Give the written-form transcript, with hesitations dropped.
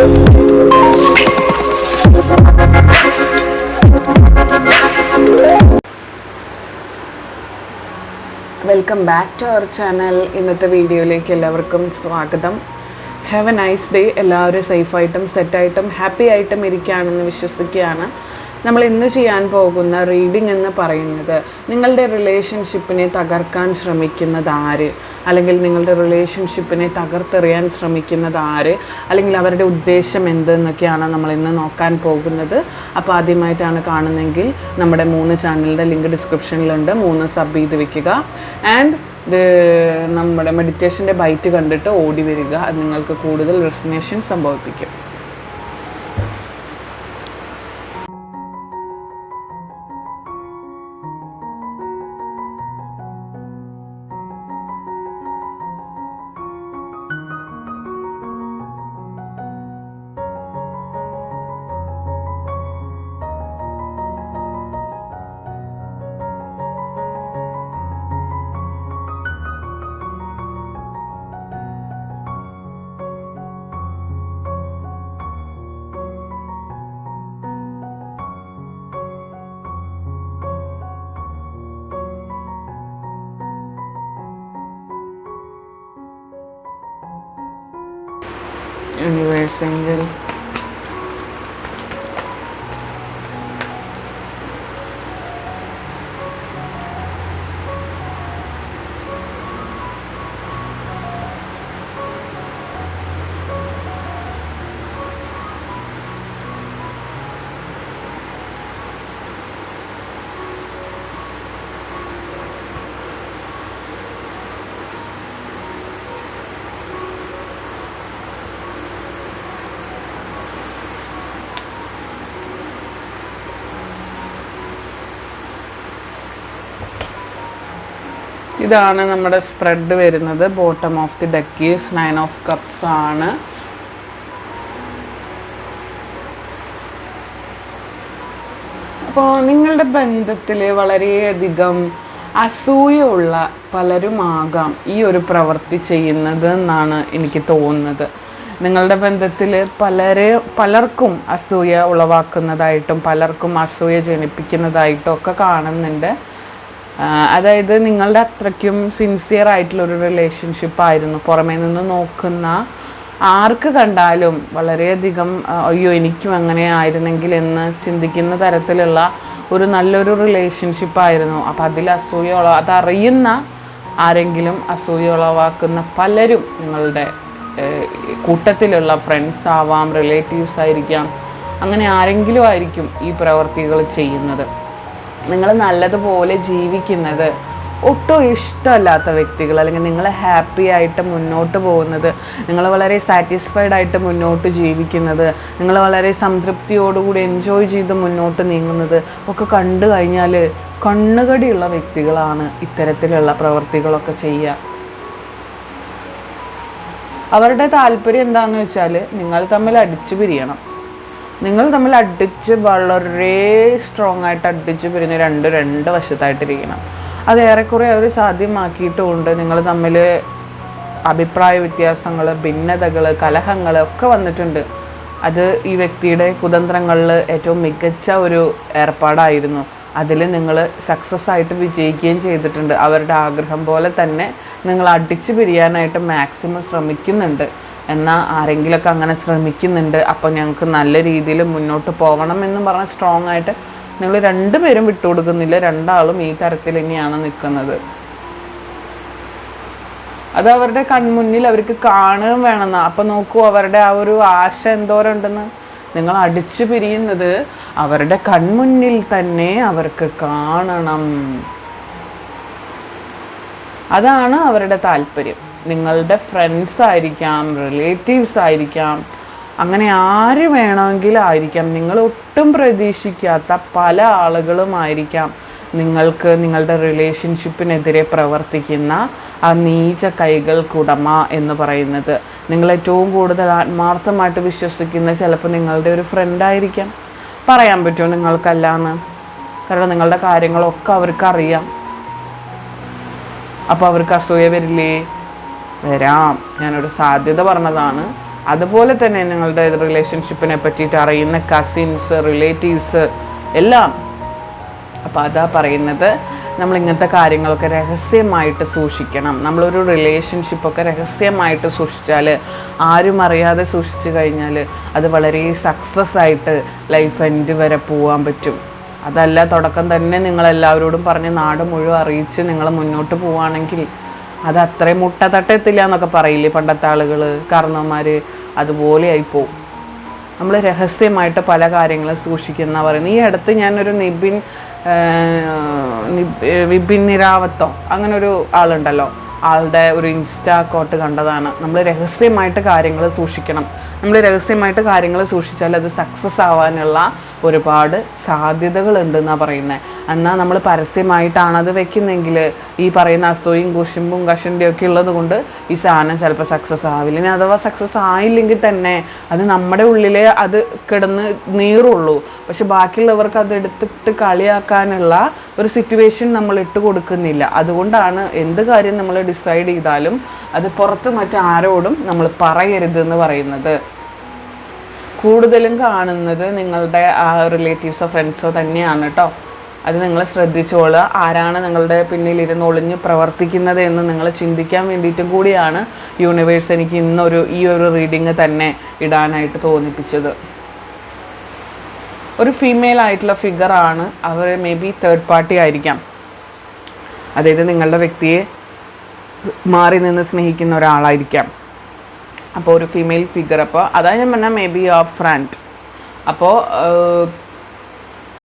Welcome back to our channel. ഇന്നത്തെ വീഡിയോയിലേക്ക് എല്ലാവർക്കും സ്വാഗതം. Have a nice day. എല്ലാവരും സേഫായിട്ടും സെറ്റായിട്ടും ഹാപ്പി ആയിട്ടും ഇരിക്കുകയാണെന്ന് വിശ്വസിക്കുകയാണ്. നമ്മൾ ഇന്ന് ചെയ്യാൻ പോകുന്ന റീഡിംഗ് എന്ന് പറയുന്നത് നിങ്ങളുടെ റിലേഷൻഷിപ്പിനെ തകർക്കാൻ ശ്രമിക്കുന്നത് ആര്, അല്ലെങ്കിൽ നിങ്ങളുടെ റിലേഷൻഷിപ്പിനെ തകർത്തെറിയാൻ ശ്രമിക്കുന്നത് ആര്, അല്ലെങ്കിൽ അവരുടെ ഉദ്ദേശം എന്തെന്നൊക്കെയാണ് നമ്മൾ ഇന്ന് നോക്കാൻ പോകുന്നത്. അപ്പോൾ ആദ്യമായിട്ടാണ് കാണുന്നതെങ്കിൽ നമ്മുടെ 3 ചാനലിൻ്റെ ലിങ്ക് ഡിസ്ക്രിപ്ഷനിലുണ്ട്. 3 സബ് ചെയ്ത് വെക്കുക. ആൻഡ് നമ്മുടെ മെഡിറ്റേഷൻ്റെ ബൈറ്റ് കണ്ടിട്ട് ഓടി വരിക. അത് നിങ്ങൾക്ക് കൂടുതൽ റെസൊനേഷൻ സംഭവിപ്പിക്കും. Universe Angel, ഇതാണ് നമ്മുടെ സ്പ്രെഡ് വരുന്നത്. Bottom of the deck is 9 of cups ആണ്. അപ്പോൾ നിങ്ങളുടെ ബന്ധത്തിൽ വളരെയധികം അസൂയുള്ള പലരുമാകാം ഈ ഒരു പ്രവൃത്തി ചെയ്യുന്നത് എന്നാണ് എനിക്ക് തോന്നുന്നത്. നിങ്ങളുടെ ബന്ധത്തിൽ പലർക്കും അസൂയ ഉളവാക്കുന്നതായിട്ടും പലർക്കും അസൂയ ജനിപ്പിക്കുന്നതായിട്ടും ഒക്കെ കാണുന്നുണ്ട്. അതായത് നിങ്ങളുടെ അത്രയ്ക്കും സിൻസിയർ ആയിട്ടുള്ളൊരു റിലേഷൻഷിപ്പായിരുന്നു. പുറമേ നിന്ന് നോക്കുന്ന ആർക്ക് കണ്ടാലും വളരെയധികം അയ്യോ എനിക്കും അങ്ങനെ ആയിരുന്നെങ്കിൽ എന്ന് ചിന്തിക്കുന്ന തരത്തിലുള്ള ഒരു നല്ലൊരു റിലേഷൻഷിപ്പായിരുന്നു. അപ്പം അതിൽ അതറിയുന്ന ആരെങ്കിലും അസൂയ ഉളവാക്കുന്ന പലരും നിങ്ങളുടെ കൂട്ടത്തിലുള്ള ഫ്രണ്ട്സ് ആവാം, റിലേറ്റീവ്സ് ആയിരിക്കാം, അങ്ങനെ ആരെങ്കിലും ആയിരിക്കും ഈ പ്രവർത്തികൾ ചെയ്യുന്നത്. നിങ്ങൾ നല്ലതുപോലെ ജീവിക്കുന്നത് ഒട്ടും ഇഷ്ടമല്ലാത്ത വ്യക്തികൾ, അല്ലെങ്കിൽ നിങ്ങൾ ഹാപ്പി ആയിട്ട് മുന്നോട്ട് പോകുന്നത്, നിങ്ങൾ വളരെ സാറ്റിസ്ഫൈഡ് ആയിട്ട് മുന്നോട്ട് ജീവിക്കുന്നത്, നിങ്ങൾ വളരെ സംതൃപ്തിയോടുകൂടി എൻജോയ് ചെയ്ത് മുന്നോട്ട് നീങ്ങുന്നത് ഒക്കെ കണ്ടു കഴിഞ്ഞാൽ കണ്ണുകടിയുള്ള വ്യക്തികളാണ് ഇത്തരത്തിലുള്ള പ്രവർത്തികളൊക്കെ ചെയ്യുക. അവരുടെ താല്പര്യം എന്താണെന്ന് വെച്ചാൽ നിങ്ങൾ തമ്മിൽ അടിച്ചു പിരിയണം. നിങ്ങൾ തമ്മിൽ അടിച്ച് വളരെ സ്ട്രോങ് ആയിട്ട് അടിച്ച് പിരിഞ്ഞ് രണ്ട് വശത്തായിട്ടിരിക്കണം. അത് ഏറെക്കുറെ അവർ സാധ്യമാക്കിയിട്ടുമുണ്ട്. നിങ്ങൾ തമ്മിൽ അഭിപ്രായ വ്യത്യാസങ്ങൾ, ഭിന്നതകൾ, കലഹങ്ങൾ ഒക്കെ വന്നിട്ടുണ്ട്. അത് ഈ വ്യക്തിയുടെ കുതന്ത്രങ്ങളിൽ ഏറ്റവും മികച്ച ഒരു ഏർപ്പാടായിരുന്നു. അതിൽ നിങ്ങൾ സക്സസ് ആയിട്ട് വിജയിക്കുകയും ചെയ്തിട്ടുണ്ട്. അവരുടെ ആഗ്രഹം പോലെ തന്നെ നിങ്ങൾ അടിച്ചു പിരിയാനായിട്ട് മാക്സിമം ശ്രമിക്കുന്നുണ്ട്. എന്നാൽ ആരെങ്കിലുമൊക്കെ അങ്ങനെ ശ്രമിക്കുന്നുണ്ട്, അപ്പോൾ ഞങ്ങൾക്ക് നല്ല രീതിയിൽ മുന്നോട്ട് പോകണം എന്ന് പറഞ്ഞ് സ്ട്രോങ് ആയിട്ട് നിങ്ങൾ 2 പേരും വിട്ടുകൊടുക്കുന്നില്ല. 2 ആളും ഈ തരത്തിൽ തന്നെയാണ് നിൽക്കുന്നത്. അത് അവരുടെ കൺമുന്നിൽ അവർക്ക് കാണുകയും വേണമെന്ന്. അപ്പം നോക്കൂ, അവരുടെ ആ ഒരു ആശ എന്തോരമുണ്ടെന്ന്. നിങ്ങൾ അടിച്ചു പിരിയുന്നത് അവരുടെ കൺമുന്നിൽ തന്നെ അവർക്ക് കാണണം. അതാണ് അവരുടെ താല്പര്യം. നിങ്ങളുടെ ഫ്രണ്ട്സ് ആയിരിക്കാം, റിലേറ്റീവ്സ് ആയിരിക്കാം, അങ്ങനെ ആര് വേണമെങ്കിലും ആയിരിക്കാം. നിങ്ങൾ ഒട്ടും പ്രതീക്ഷിക്കാത്ത പല ആളുകളുമായിരിക്കാം നിങ്ങൾക്ക് നിങ്ങളുടെ റിലേഷൻഷിപ്പിനെതിരെ പ്രവർത്തിക്കുന്ന ആ നീച കൈകൾക്കുടമ എന്ന് പറയുന്നത്. നിങ്ങൾ ഏറ്റവും കൂടുതൽ ആത്മാർത്ഥമായിട്ട് വിശ്വസിക്കുന്ന ചിലപ്പോൾ നിങ്ങളുടെ ഒരു ഫ്രണ്ടായിരിക്കാം. പറയാൻ പറ്റുമോ നിങ്ങൾക്കല്ലാന്ന്? കാരണം നിങ്ങളുടെ കാര്യങ്ങളൊക്കെ അവർക്കറിയാം. അപ്പോൾ അവർക്ക് അസൂയ വരില്ലേ? വരാം. ഞാനൊരു സാധ്യത പറഞ്ഞതാണ്. അതുപോലെ തന്നെ നിങ്ങളുടെ റിലേഷൻഷിപ്പിനെ പറ്റിയിട്ട് അറിയുന്ന കസിൻസ്, റിലേറ്റീവ്സ് എല്ലാം. അപ്പോൾ അതാ പറയുന്നത്, നമ്മൾ ഇങ്ങനത്തെ കാര്യങ്ങളൊക്കെ രഹസ്യമായിട്ട് സൂക്ഷിക്കണം. നമ്മളൊരു റിലേഷൻഷിപ്പൊക്കെ രഹസ്യമായിട്ട് സൂക്ഷിച്ചാൽ, ആരും അറിയാതെ സൂക്ഷിച്ചു കഴിഞ്ഞാൽ അത് വളരെ സക്സസ് ആയിട്ട് ലൈഫ് എൻഡ് വരെ പോകാൻ പറ്റും. അതല്ല, തുടക്കം തന്നെ നിങ്ങളെല്ലാവരോടും പറഞ്ഞ് നാട് മുഴുവൻ അറിയിച്ച് നിങ്ങൾ മുന്നോട്ട് പോവുകയാണെങ്കിൽ അത് അത്രയും മുട്ട തട്ടെത്തില്ല എന്നൊക്കെ പറയില്ലേ പണ്ടത്തെ ആളുകൾ, കാരണവന്മാർ, അതുപോലെ ആയിപ്പോവും. നമ്മൾ രഹസ്യമായിട്ട് പല കാര്യങ്ങളും സൂക്ഷിക്കുന്ന പറയുന്നത്. ഈ അടുത്ത് ഞാനൊരു വിപിൻ നിരാവത്തോ അങ്ങനെ ഒരു ആളുണ്ടല്ലോ, ആളുടെ ഒരു ഇൻസ്റ്റാ അക്കൗണ്ട് കണ്ടതാണ്. നമ്മൾ രഹസ്യമായിട്ട് കാര്യങ്ങൾ സൂക്ഷിക്കണം. നമ്മൾ രഹസ്യമായിട്ട് കാര്യങ്ങൾ സൂക്ഷിച്ചാൽ അത് സക്സസ് ആവാനുള്ള ഒരുപാട് സാധ്യതകളുണ്ടെന്നാണ് പറയുന്നത്. എന്നാൽ നമ്മൾ പരസ്യമായിട്ടാണത് വെക്കുന്നെങ്കിൽ ഈ പറയുന്ന അസ്തോയും കുശുമ്പും കഷണ്ടിയും ഒക്കെ ഉള്ളത് കൊണ്ട് ഈ സാധനം ചിലപ്പോൾ സക്സസ് ആവില്ല. ഇനി അഥവാ സക്സസ് ആയില്ലെങ്കിൽ തന്നെ അത് നമ്മുടെ ഉള്ളിലേ അത് കിടന്ന് നീറുള്ളൂ. പക്ഷെ ബാക്കിയുള്ളവർക്ക് അത് എടുത്തിട്ട് കളിയാക്കാനുള്ള ഒരു സിറ്റുവേഷൻ നമ്മൾ ഇട്ട് കൊടുക്കുന്നില്ല. അതുകൊണ്ടാണ് എന്ത് കാര്യം നമ്മൾ ഡിസൈഡ് ചെയ്താലും അത് പുറത്ത് മറ്റാരോടും നമ്മൾ പറയരുതെന്ന് പറയുന്നത്. കൂടുതലും കാണുന്നത് നിങ്ങളുടെ റിലേറ്റീവ്സോ ഫ്രണ്ട്സോ തന്നെയാണ് കേട്ടോ. അത് നിങ്ങൾ ശ്രദ്ധിച്ചോളുക. ആരാണ് നിങ്ങളുടെ പിന്നിലിരുന്ന് ഒളിഞ്ഞ് പ്രവർത്തിക്കുന്നത് എന്ന് നിങ്ങൾ ചിന്തിക്കാൻ വേണ്ടിയിട്ടും കൂടിയാണ് യൂണിവേഴ്സ് എനിക്ക് ഈ ഒരു റീഡിങ് തന്നെ ഇടാനായിട്ട് തോന്നിപ്പിച്ചത്. ഒരു ഫീമെയിൽ ആയിട്ടുള്ള ഫിഗറാണ്. അവർ മേ ബി തേർഡ് പാർട്ടി ആയിരിക്കാം. അതായത് നിങ്ങളുടെ വ്യക്തിയെ മാറി നിന്ന് സ്നേഹിക്കുന്ന ഒരാളായിരിക്കാം. അപ്പോൾ ഒരു ഫീമെയിൽ ഫിഗർ. അപ്പോൾ അതായത് ഞാൻ പറഞ്ഞാൽ മേ ബി യുവർ ഫ്രണ്ട്. അപ്പോൾ